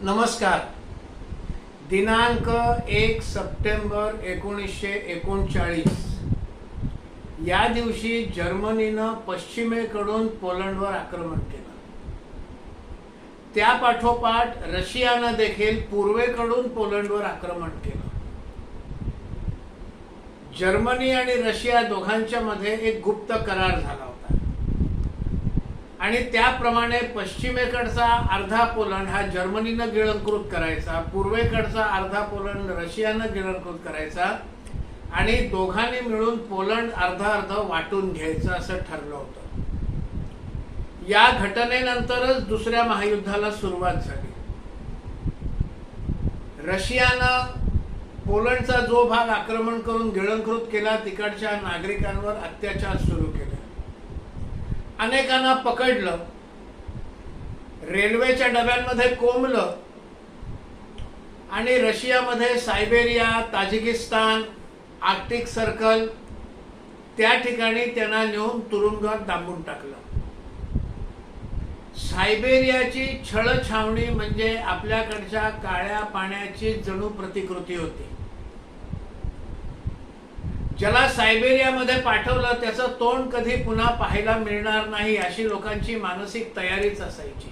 नमस्कार. दिनांक 1 सप्टेंबर 1939 या दिवशी जर्मनीनं पश्चिमेकडून पोलंडवर आक्रमण केलं. त्या पाठोपाठ रशियानं देखील पूर्वेकडून पोलंडवर आक्रमण केलं. जर्मनी आणि रशिया दोघांच्या मध्ये एक गुप्त करार झाला होता आणि त्याप्रमाणे पश्चिमेकडचा अर्धा पोलंड हा जर्मनीनं गिळंकृत करायचा, पूर्वेकडचा अर्धा पोलंड रशियानं गिळंकृत करायचा आणि दोघांनी मिळून पोलंड अर्धा अर्धा वाटून घ्यायचं असं ठरलं होतं. या घटनेनंतरच दुसऱ्या महायुद्धाला सुरुवात झाली. रशियानं पोलंडचा जो भाग आक्रमण करून गिळंकृत केला तिकडच्या नागरिकांवर अत्याचार सुरू केले. अनेकांना पकडलं, रेल्वेच्या डब्यांमध्ये कोंबलं आणि रशियामध्ये सायबेरिया, ताजिकिस्तान, आर्क्टिक सर्कल त्या ठिकाणी त्यांना नेऊन तुरुंगात डांबून टाकलं. सायबेरियाची छळछावणी म्हणजे आपल्याकडच्या काळ्या पाण्याची जणू प्रतिकृती होती. ज्याला सायबेरियामध्ये पाठवलं त्याचं तोंड कधी पुन्हा पाहायला मिळणार नाही अशी लोकांची मानसिक तयारीच असायची.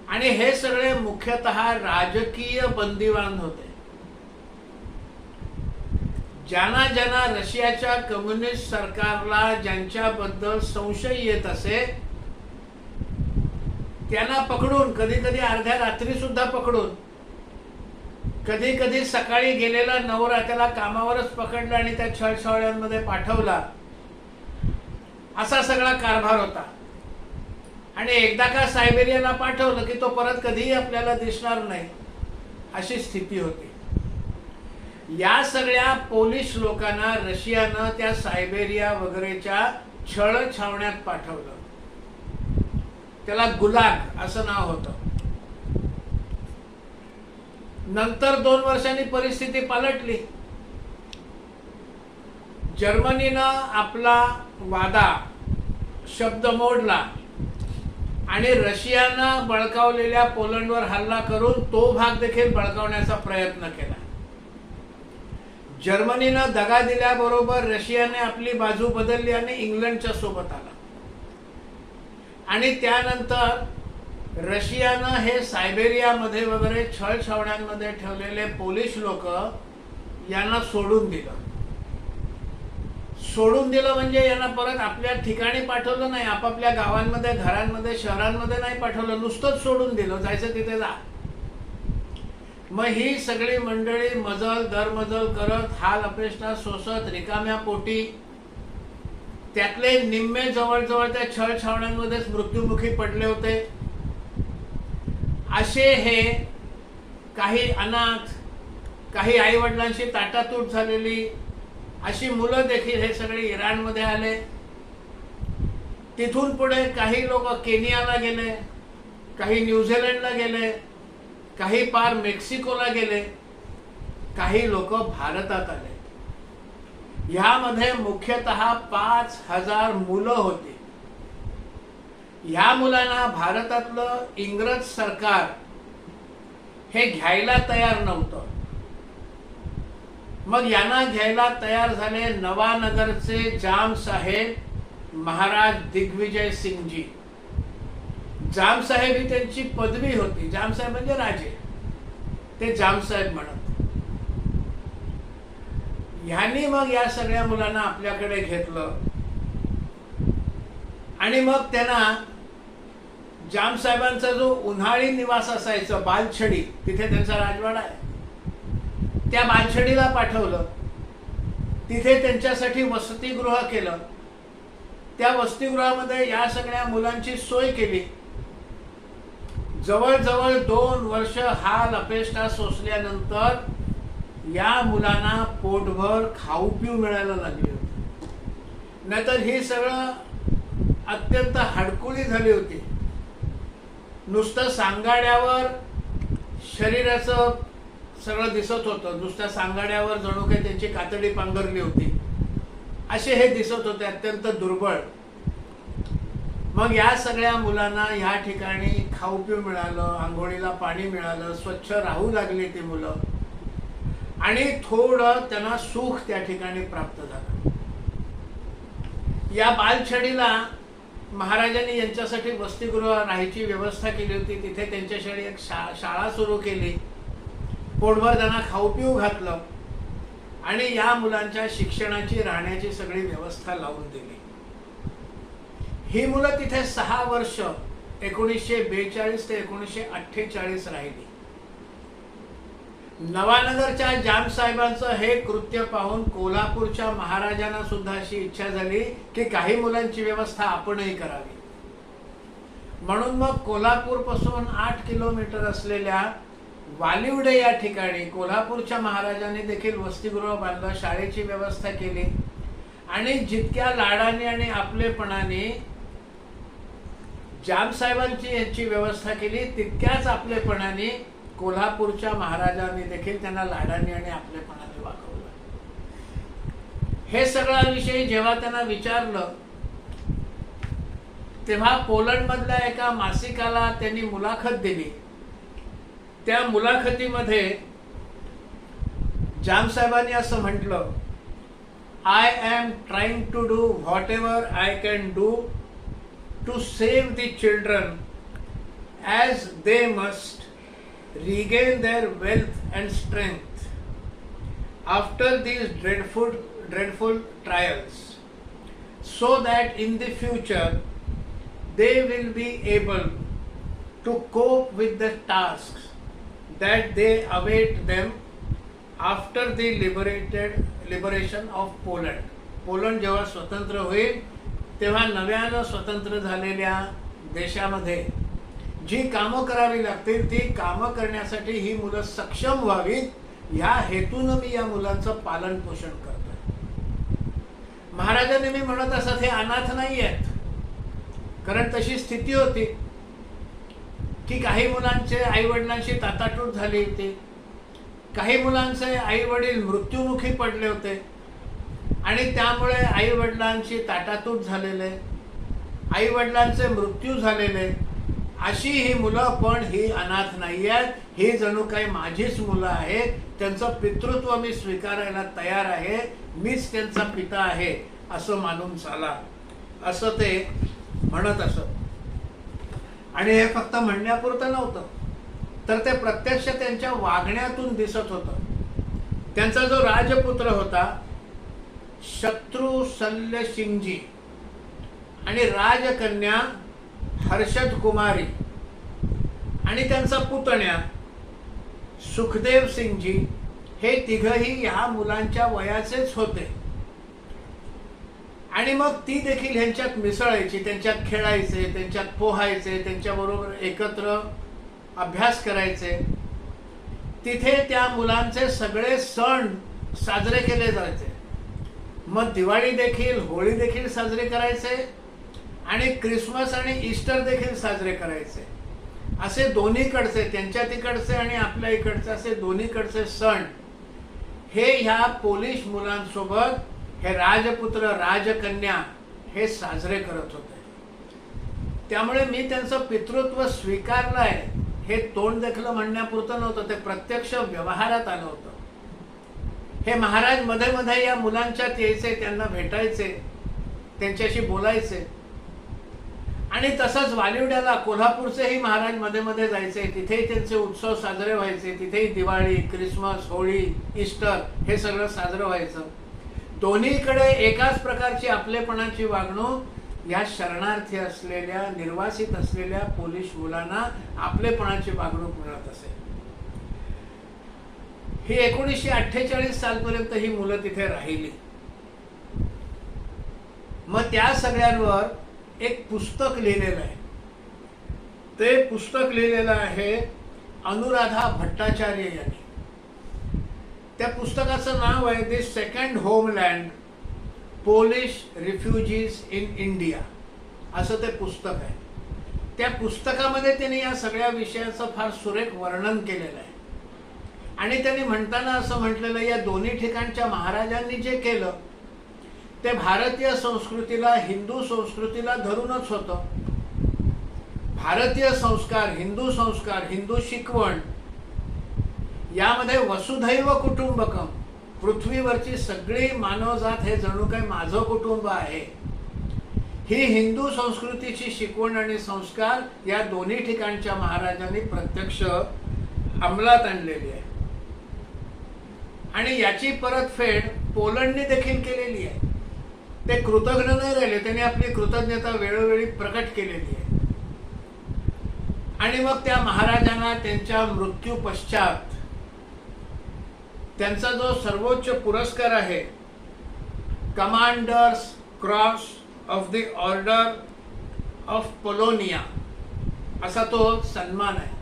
आणि हे सगळे मुख्यतः राजकीय बंदिवान होते. ज्यांना ज्यांना रशियाच्या कम्युनिस्ट सरकारला ज्यांच्याबद्दल संशय येत असे त्यांना पकडून, कधी कधी अर्ध्या रात्री सुद्धा पकडून, कधी कधी सकाळी गेलेला नवरा त्याला कामावरच पकडला आणि त्या छळछावण्यांमध्ये पाठवला, असा सगळा कारभार होता. आणि एकदा का सायबेरियाला पाठवलं की तो परत कधीही आपल्याला दिसणार नाही अशी स्थिती होती. या सगळ्या पोलिश लोकांना रशियानं त्या सायबेरिया वगैरेच्या छळछावण्यात पाठवलं. त्याला गुलाग असं नाव होतं. नंतर 2 वर्षांनी परिस्थिती पालटली. जर्मनीनं आपला वादा शब्द मोडला आणि रशियानं बळकावलेल्या पोलंडवर हल्ला करून तो भाग देखील बळकावण्याचा प्रयत्न केला. जर्मनीनं दगा दिल्याबरोबर रशियाने आपली बाजू बदलली आणि इंग्लंडच्या सोबत आला. आणि त्यानंतर रशियानं हे सायबेरियामध्ये वगैरे छळछावण्यांमध्ये ठेवलेले पोलिश लोक यांना सोडून दिलं. सोडून दिलं म्हणजे यांना परत आपल्या ठिकाणी पाठवलं नाही, आपापल्या गावांमध्ये, घरांमध्ये, शहरांमध्ये नाही पाठवलं, नुसतंच सोडून दिलं, जायचं तिथे जा. मग ही सगळी मंडळी मजल दरमजल करत, हाल अपेष्टा सोसत, रिकाम्या पोटी, त्यातले निम्मे जवळजवळ त्या छळछावण्यांमध्येच मृत्युमुखी पडले होते. असे हे काही अनाथ, काही आई वडिलांशी ताटातूट झालेली अशी मुलं देखील हे सगळे इराणमध्ये आले. तिथून पुढे काही लोक केनियाला गेले, काही न्यूझीलंडला गेले, काही पार मेक्सिकोला गेले, काही लोक भारतात आले. ह्यामध्ये मुख्यतः 5,000 मुलं होती. ह्या मुलांना भारतातलं इंग्रज सरकार हे घ्यायला तयार नव्हतं. मग यांना घ्यायला तयार झाले नवानगरचे जाम साहेब महाराज दिग्विजय सिंगजी. जाम साहेब ही त्यांची पदवी होती. जाम साहेब म्हणजे राजे, ते जाम साहेब म्हणत. ह्यांनी मग या सगळ्या मुलांना आपल्याकडे घेतलं आणि मग त्यांना जाम साहेबांचा जो उन्हाळी निवास असायचा बालछडी, तिथे त्यांचा राजवाडा आहे, त्या बालछडीला पाठवलं. तिथे त्यांच्यासाठी वसतिगृह केलं. त्या वसतिगृहामध्ये या सगळ्या मुलांची सोय केली. जवळजवळ 2 वर्ष हाल अपेष्टा सोसल्यानंतर या मुलांना पोटभर खाऊ पिऊ मिळायला लागली होती. नाहीतर ही सगळं अत्यंत हडकुळी झाली होती. नुसतं सांगाड्यावर शरीराचं सगळं दिसत होतं. नुसत्या सांगाड्यावर जणू काही त्यांची कातडी पांघरली होती असे हे दिसत होते, अत्यंत दुर्बळ. मग या सगळ्या मुलांना या ठिकाणी खाऊ पिऊ मिळालं, आंघोळीला पाणी मिळालं, स्वच्छ राहू लागली ती मुलं आणि थोडं त्यांना सुख त्या ठिकाणी प्राप्त झालं. या बालछडीला महाराजांनी यांच्यासाठी वसतिगृह राहायची व्यवस्था केली होती. तिथे त्यांच्यासाठी एक शाळा सुरू केली, पोटभर त्यांना खाऊ पिऊ घातलं आणि या मुलांच्या शिक्षणाची, राहण्याची सगळी व्यवस्था लावून दिली. ही मुलं तिथे 6 वर्ष 1942 ते 1948 राहिली. नवानगरच्या जाम साहेबांचं हे कृत्य पाहून कोल्हापूरच्या महाराजांना सुद्धा अशी इच्छा झाली की काही मुलांची व्यवस्था आपणही करावी. म्हणून मग कोल्हापूर पासून 8 किलोमीटर असलेल्या वालिवडे या ठिकाणी कोल्हापूरच्या महाराजांनी देखील वसतिगृह बांधलं, शाळेची व्यवस्था केली आणि जितक्या लाडाने आणि आपलेपणाने जाम साहेबांची याची व्यवस्था केली, तितक्याच आपलेपणाने कोल्हापूरच्या महाराजांनी देखील त्यांना लाडाने आणि आपलेपणाने वागवलं. हे सगळा विषय जेव्हा त्यांना विचारलं तेव्हा पोलंड मधल्या एका मासिकाला त्यांनी मुलाखत दिली. त्या मुलाखतीमध्ये जाम साहेबांनी असं म्हटलं, I am trying to do whatever I can do to save the children as they must regain their wealth and strength after these dreadful trials, so that in the future they will be able to cope with the tasks that they await them after the liberation of Poland. Poland जेव्हा स्वतंत्र होईल तेव्हा नव्यानं स्वतंत्र झालेल्या देशामध्ये जी कामं करावी लागतील ती कामं करण्यासाठी ही मुलं सक्षम व्हावीत, या हेतून मी या मुलांचं पालन पोषण करतोय. महाराजांनी मी म्हणत असत हे अनाथ नाही आहेत, कारण तशी स्थिती होती की काही मुलांचे आई वडिलांची ताटाटूट झाली होती, काही मुलांचे आई वडील मृत्युमुखी पडले होते आणि त्यामुळे आई वडिलांची ताटातूट झालेले, आई वडिलांचे मृत्यू झालेले, अशी ही मुलं पण ही अनाथ नाही आहेत. ही जणू काही माझीच मुलं आहेत, त्यांचं पितृत्व मी स्वीकारायला तयार आहे, मीच त्यांचा पिता आहे असं मानून चाला, असं ते म्हणत असत. आणि हे फक्त म्हणण्यापुरतं नव्हतं, तर ते प्रत्यक्ष त्यांच्या वागण्यातून दिसत होतं. त्यांचा जो राजपुत्र होता शत्रु शल्य सिंगजी आणि राजकन्या हर्षद कुमारी आणि त्यांचा पुतण्या सुखदेव सिंगजी, हे तिघही ह्या मुलांच्या वयाचेच होते. आणि मग ती देखील ह्यांच्यात मिसळायची, त्यांच्यात खेळायचे, त्यांच्यात पोहायचे, त्यांच्याबरोबर एकत्र अभ्यास करायचे. तिथे त्या मुलांचे सगळे सण साजरे केले जायचे. मग दिवाळी देखील, होळी देखील साजरे करायचे आणि ख्रिसमस आणि ईस्टर देखील साजरे करायचे. असे दोन्हीकडचे, त्यांच्या तिकडचे आणि आपल्या इकडचे, असे दोन्हीकडचे सण हे ह्या पोलिश मुलांसोबत हे राजपुत्र राजकन्या हे साजरे करत होते. त्यामुळे मी त्यांचं पितृत्व स्वीकारलंय हे तोंड देखलं म्हणण्यापुरतं नव्हतं, ते प्रत्यक्ष व्यवहारात आलं होतं. हे महाराज मध्ये मध्ये या मुलांच्यात यायचे, त्यांना भेटायचे, त्यांच्याशी बोलायचे. आणि तसंच वालिवड्याला कोल्हापूरचेही महाराज मध्ये मध्ये जायचे, तिथेही त्यांचे उत्सव साजरे व्हायचे. तिथेही दिवाळी, ख्रिसमस, होळी, ईस्टर हे सगळं साजरं व्हायचं. दोन्हीकडे एकाच प्रकारची आपलेपणाची वागणूक या शरणार्थी असलेल्या, निर्वासित असलेल्या पोलिश मुलांना आपलेपणाची वागणूक मिळत असे. ही 1948 सालपर्यंत ही मुलं तिथे राहिली. मग त्या सगळ्यांवर एक पुस्तक लिहिलेलं आहे. ते पुस्तक लिहिलेलं आहे अनुराधा भट्टाचार्य यांनी. त्या पुस्तकाचं नाव आहे the second homeland, Polish refugees in India, असं ते पुस्तक आहे. त्या पुस्तकामध्ये त्यांनी या सगळ्या विषयाचं फार सुरेख वर्णन केलेलं आहे. आणि त्यांनी म्हणताना असं म्हटलेलं, या दोन्ही ठिकाणच्या महाराजांनी जे केलं ते भारतीय संस्कृतीला, हिंदू संस्कृतीला धरूनच होतं. भारतीय संस्कार, हिंदू शिकवण यामध्ये वसुधैव कुटुंबकम, पृथ्वीवरची सगळी मानवजात हे जणू काही माझं कुटुंब आहे, ही हिंदू संस्कृतीची शिकवण आणि संस्कार या दोन्ही ठिकाणच्या महाराजांनी प्रत्यक्ष अंमलात आणलेली आहे. आणि याची परतफेड पोलंडने देखील केलेली आहे. ते कृतज्ञ नाही राहिले, त्यांनी आपली कृतज्ञता वेळोवेळी प्रकट केलेली आहे. आणि मग त्या महाराजांना त्यांच्या मृत्यू पश्चात त्यांचा जो सर्वोच्च पुरस्कार आहे, commanders cross of the order of Polonia, असा तो सन्मान आहे,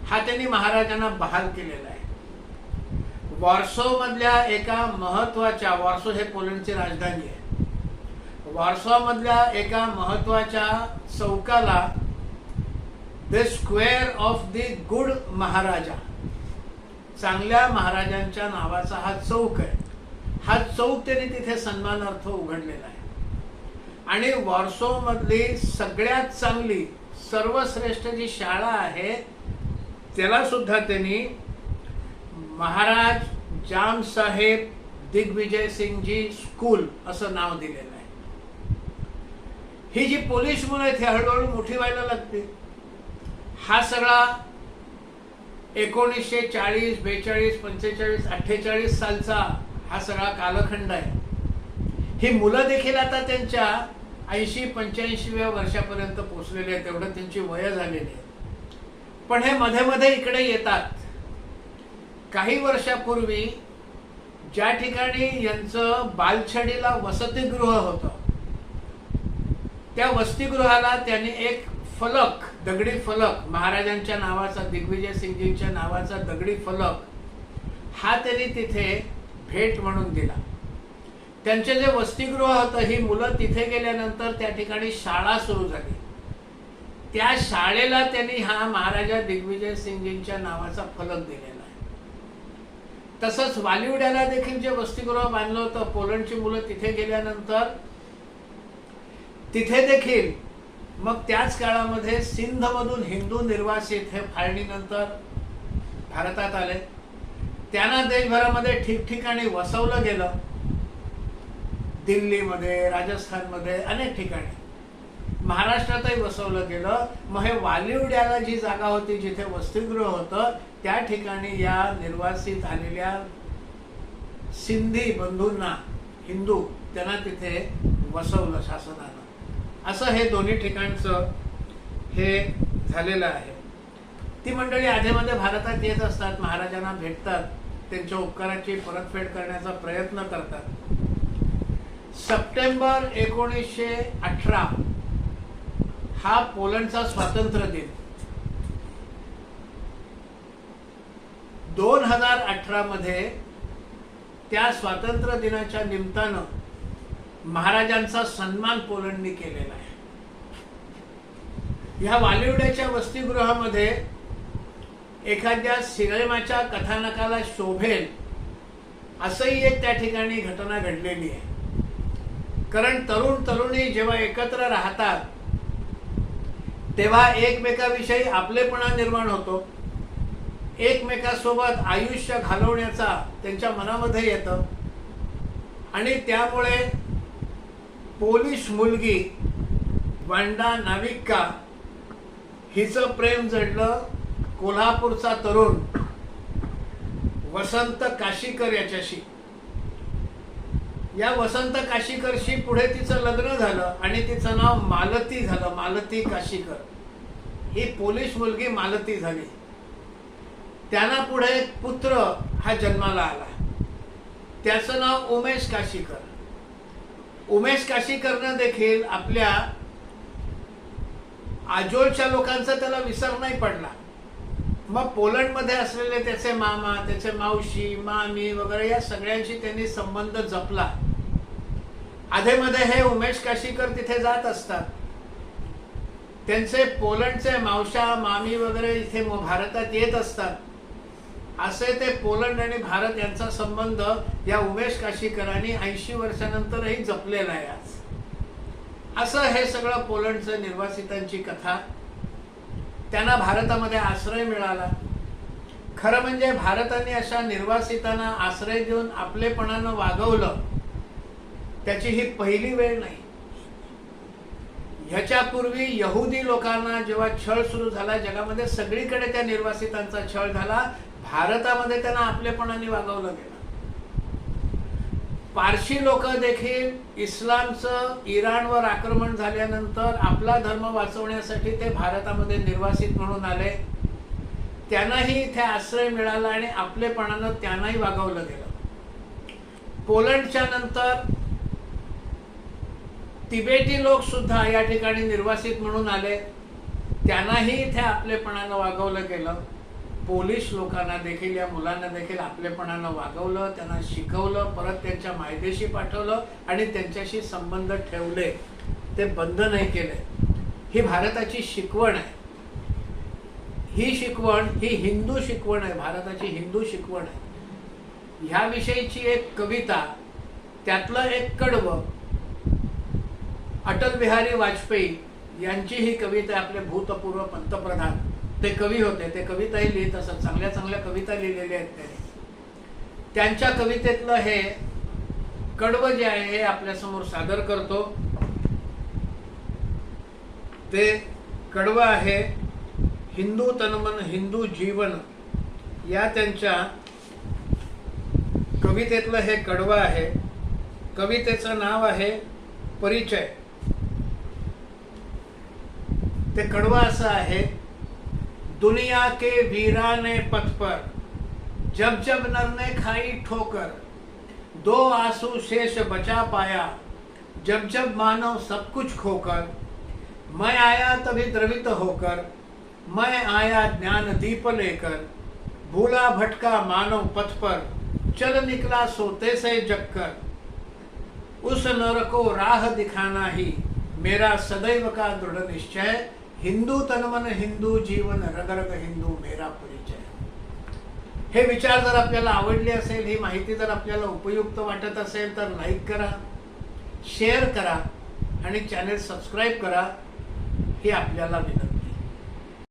हा त्यांनी महाराजांना बहाल केलेला आहे. वॉर्सो मधल्या एका महत्वाच्या, वॉर्सो हे पोलंडची राजधानी आहे, वॉर्सो मधल्या एका महत्वाच्या चौकाला the square of the good Maharaja, चांगल्या महाराजांच्या नावाचा हा चौक आहे. हा चौक त्यांनी तिथे सन्मानार्थ उघडलेला आहे. आणि वॉर्सो मधली सगळ्यात चांगली सर्वश्रेष्ठ जी शाळा आहे त्याला सुद्धा त्यांनी महाराज जाम साहेब दिग्विजय सिंगजी स्कूल असं नाव दिलेलं आहे. ही जी पोलिश मुलं आहेत हळूहळू मोठी व्हायला लागते. हा सगळा 1940, 42, 45, 48 सालचा हा सगळा कालखंड आहे. ही मुलं देखील आता त्यांच्या 80-85व्या वर्षापर्यंत पोहोचलेले आहेत, तेवढं त्यांची वय झालेली आहे. पण हे मध्ये मध्ये इकडे येतात. काही वर्षापूर्वी ज्या ठिकाणी यांचं बालछडीला वसतिगृह होतं, त्या वसतिगृहाला त्यांनी एक फलक, दगडी फलक, महाराजांच्या नावाचा, दिग्विजय सिंगजींच्या नावाचा दगडी फलक, हा त्यांनी तिथे भेट म्हणून दिला. त्यांचे जे वसतिगृह होतं, ही मुलं तिथे गेल्यानंतर त्या ठिकाणी शाळा सुरू झाली. त्या शाळेला त्यांनी हा महाराजा दिग्विजय सिंगजींच्या नावाचा फलक दिलेला आहे. तसंच वालिवड्याला देखील जे वसतिगृह बांधलं होतं, पोलंडची मुलं तिथे गेल्यानंतर तिथे देखील मग त्याच काळामध्ये सिंधमधून हिंदू निर्वासित हे फाळणीनंतर भारतात आले. त्यांना देशभरामध्ये ठिकठिकाणी वसवलं गेलं. दिल्लीमध्ये, राजस्थानमध्ये, अनेक ठिकाणी, महाराष्ट्रातही वसवलं गेलं. मग हे वालिवड्याला जी जागा होती जिथे वसतिगृह होतं, त्या ठिकाणी या निर्वासित आलेल्या सिंधी बंधूंना, हिंदू, त्यांना तिथे वसवलं शासनानं. असं हे दोन्ही ठिकाणचं हे झालेलं आहे. ती मंडळी आधेमध्ये भारतात येत असतात, महाराजांना भेटतात, त्यांच्या उपकाराची परतफेड करण्याचा प्रयत्न करतात. सप्टेंबर 1918 हा पोलंडचा स्वातंत्र्य दिन. 2018 मध्ये त्या स्वातंत्र्य दिनाच्या निमित्तानं महाराजांचा सन्मान पोलंडने केलेला आहे. ह्या वालिवड्याच्या वसतिगृहामध्ये एखाद्या सिनेमाच्या कथानकाला शोभेल असंही एक त्या ठिकाणी घटना घडलेली आहे. कारण तरुण तरुणी जेव्हा एकत्र राहतात तेव्हा एकमेकाविषयी आपलेपणा निर्माण होतो, एकमेकासोबत आयुष्य घालवण्याचा त्यांच्या मनामध्ये येतं. आणि त्यामुळे पोलिश मुलगी वांडा नाविका हिचं प्रेम जडलं कोल्हापूरचा तरुण वसंत काशीकर याच्याशी. या वसंत काशीकरशी पुढे तिचं लग्न झालं आणि तिचं नाव मालती झालं, मालती काशीकर. ही पोलिश मुलगी मालती झाली. त्यांना पुढे पुत्र हा जन्माला आला, त्याचं नाव उमेश काशीकर. उमेश काशीकरनं देखील आपल्या आजोळच्या लोकांचा त्याला विसर नाही पडला. मग पोलंडमध्ये असलेले त्याचे मामा, त्याचे मावशी, मामी वगैरे या सगळ्यांशी त्यांनी संबंध जपला. आधेमध्ये हे उमेश काशीकर तिथे जात असतात. त्यांचे पोलंडचे मावशा, मामी वगैरे इथे भारतात येत असतात. असे ते पोलंड आणि भारत यांचा संबंध या उमेश काशीकरांनी 80 वर्षानंतरही जपलेला आहे आज. असं हे सगळं पोलंडचं निर्वासितांची कथा. त्यांना भारतामध्ये आश्रय मिळाला. खरं म्हणजे भारताने अशा निर्वासितांना आश्रय देऊन आपलेपणानं वागवलं त्याची ही पहिली वेळ नाही. ह्याच्यापूर्वी यहुदी लोकांना जेव्हा छळ सुरू झाला जगामध्ये, सगळीकडे त्या निर्वासितांचा छळ झाला. भारतामध्ये त्यांना आपलेपणाने वागवलं गेलं. पारशी लोक देखील इस्लामचं इराणवर आक्रमण झाल्यानंतर आपला धर्म वाचवण्यासाठी ते भारतामध्ये निर्वासित म्हणून आले. त्यांनाही इथे आश्रय मिळाला आणि आपलेपणानं त्यांनाही वागवलं गेलं. पोलंडच्या नंतर तिबेटी लोक सुद्धा या ठिकाणी निर्वासित म्हणून आले. त्यांनाही इथे आपलेपणानं वागवलं गेलं. पोलिश लोकांना देखील, या मुलांना देखील आपलेपणानं वागवलं, त्यांना शिकवलं, परत त्यांच्या मायदेशी पाठवलं आणि त्यांच्याशी संबंध ठेवले, ते बंद नाही केले. ही भारताची शिकवण आहे. ही शिकवण ही हिंदू शिकवण आहे, भारताची हिंदू शिकवण आहे. ह्याविषयीची एक कविता, त्यातलं एक कडवं अटल बिहारी वाजपेयी यांची ही कविता, आपले भूतपूर्व पंतप्रधान, ते कवी होते, ते कविताही लिहित असत. चांगल्या चांगल्या कविता लिहिलेल्या आहेत त्यांनी. त्यांच्या कवितेतलं हे कडवं जे आहे हे आपल्यासमोर सादर करतो. ते कडवं आहे हिंदू तनमन हिंदू जीवन या त्यांच्या कवितेतलं हे कडवं आहे. कवितेचं नाव आहे परिचय. ते कडवं असं आहे: दुनिया के वीराने पथ पर जब जब नर ने खाई ठोकर, दो आंसू शेष बचा पाया जब जब मानव सब कुछ खोकर, मैं आया तभी द्रवित होकर, मैं आया ज्ञान दीप लेकर, भूला भटका मानव पथ पर, चल निकला सोते से जगकर, उस नर को राह दिखाना ही मेरा सदैव का दृढ़ निश्चय, हिंदू तनमन हिंदू जीवन रग रग हिंदू मेरा परिचय. हे विचार जर आपल्याला आवडले असेल, ही माहिती जर आपल्याला उपयुक्त वाटत असेल तर लाईक करा, शेअर करा आणि चॅनेल सबस्क्राईब करा, ही आपल्याला विनंती.